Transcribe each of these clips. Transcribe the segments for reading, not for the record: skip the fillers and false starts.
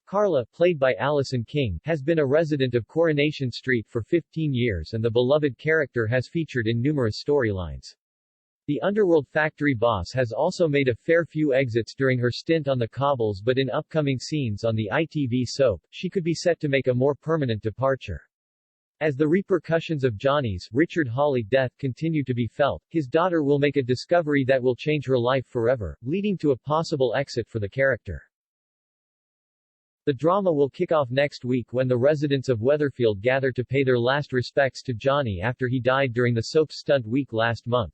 Carla, played by Allison King, has been a resident of Coronation Street for 15 years and the beloved character has featured in numerous storylines. The underworld factory boss has also made a fair few exits during her stint on the cobbles, but in upcoming scenes on the ITV soap, she could be set to make a more permanent departure. As the repercussions of Johnny's, Richard Hawley, death continue to be felt, his daughter will make a discovery that will change her life forever, leading to a possible exit for the character. The drama will kick off next week when the residents of Weatherfield gather to pay their last respects to Johnny after he died during the soap's stunt week last month.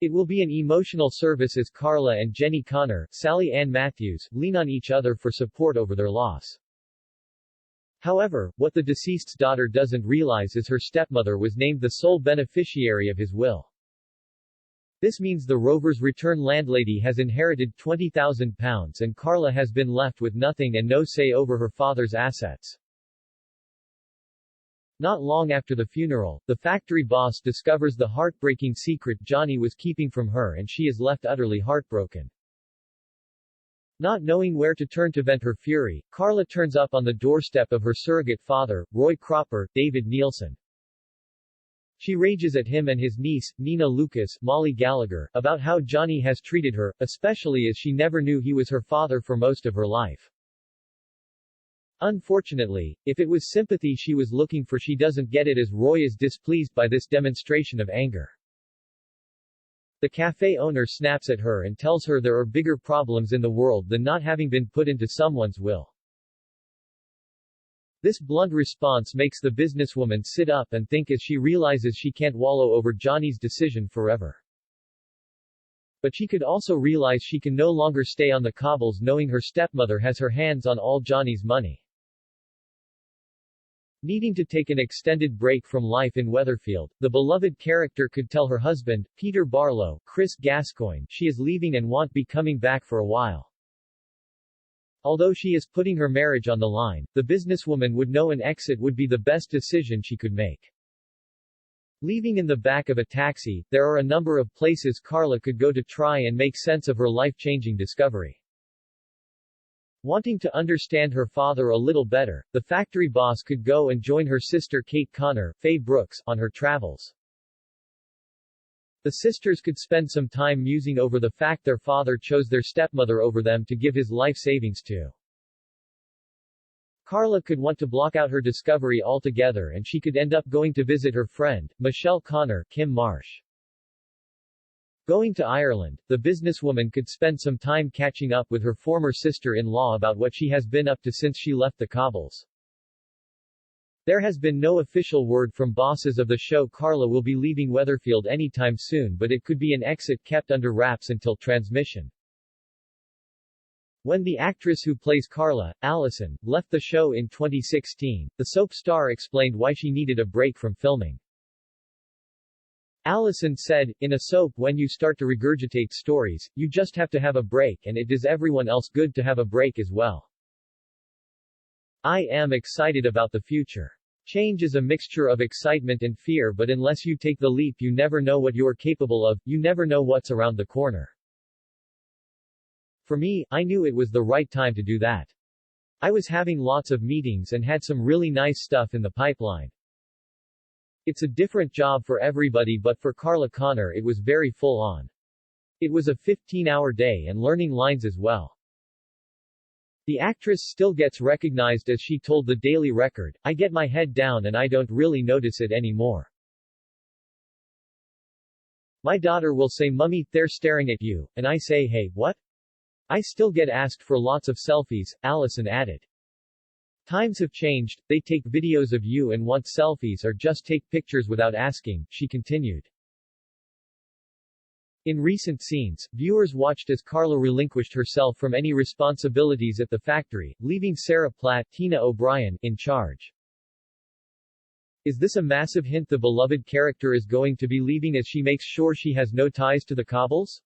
It will be an emotional service as Carla and Jenny Connor, Sally Ann Matthews, lean on each other for support over their loss. However, what the deceased's daughter doesn't realize is her stepmother was named the sole beneficiary of his will. This means the Rover's return landlady has inherited £20,000 and Carla has been left with nothing and no say over her father's assets. Not long after the funeral, the factory boss discovers the heartbreaking secret Johnny was keeping from her and she is left utterly heartbroken. Not knowing where to turn to vent her fury, Carla turns up on the doorstep of her surrogate father, Roy Cropper, David Nielsen. She rages at him and his niece, Nina Lucas, Molly Gallagher, about how Johnny has treated her, especially as she never knew he was her father for most of her life. Unfortunately, if it was sympathy she was looking for, she doesn't get it as Roy is displeased by this demonstration of anger. The cafe owner snaps at her and tells her there are bigger problems in the world than not having been put into someone's will. This blunt response makes the businesswoman sit up and think as she realizes she can't wallow over Johnny's decision forever. But she could also realize she can no longer stay on the cobbles knowing her stepmother has her hands on all Johnny's money. Needing to take an extended break from life in Weatherfield, the beloved character could tell her husband, Peter Barlow, Chris Gascoigne, she is leaving and won't be coming back for a while. Although she is putting her marriage on the line, the businesswoman would know an exit would be the best decision she could make. Leaving in the back of a taxi, there are a number of places Carla could go to try and make sense of her life-changing discovery. Wanting to understand her father a little better, the factory boss could go and join her sister Kate Connor, Faye Brooks, on her travels. The sisters could spend some time musing over the fact their father chose their stepmother over them to give his life savings to. Carla could want to block out her discovery altogether and she could end up going to visit her friend, Michelle Connor, Kim Marsh. Going to Ireland, the businesswoman could spend some time catching up with her former sister-in-law about what she has been up to since she left the cobbles. There has been no official word from bosses of the show Carla will be leaving Weatherfield anytime soon, but it could be an exit kept under wraps until transmission. When the actress who plays Carla, Allison, left the show in 2016, the soap star explained why she needed a break from filming. Allison said, "In a soap when you start to regurgitate stories, you just have to have a break and it does everyone else good to have a break as well. I am excited about the future. Change is a mixture of excitement and fear, but unless you take the leap you never know what you are capable of, you never know what's around the corner. For me, I knew it was the right time to do that. I was having lots of meetings and had some really nice stuff in the pipeline. It's a different job for everybody, but for Carla Connor it was very full on. It was a 15-hour day and learning lines as well." The actress still gets recognized as she told the Daily Record, "I get my head down and I don't really notice it anymore. My daughter will say, 'Mummy, they're staring at you,' and I say, 'Hey, what?' I still get asked for lots of selfies," Allison added. "Times have changed, they take videos of you and want selfies or just take pictures without asking," she continued. In recent scenes, viewers watched as Carla relinquished herself from any responsibilities at the factory, leaving Sarah Platt, Tina O'Brien, in charge. Is this a massive hint the beloved character is going to be leaving as she makes sure she has no ties to the cobbles?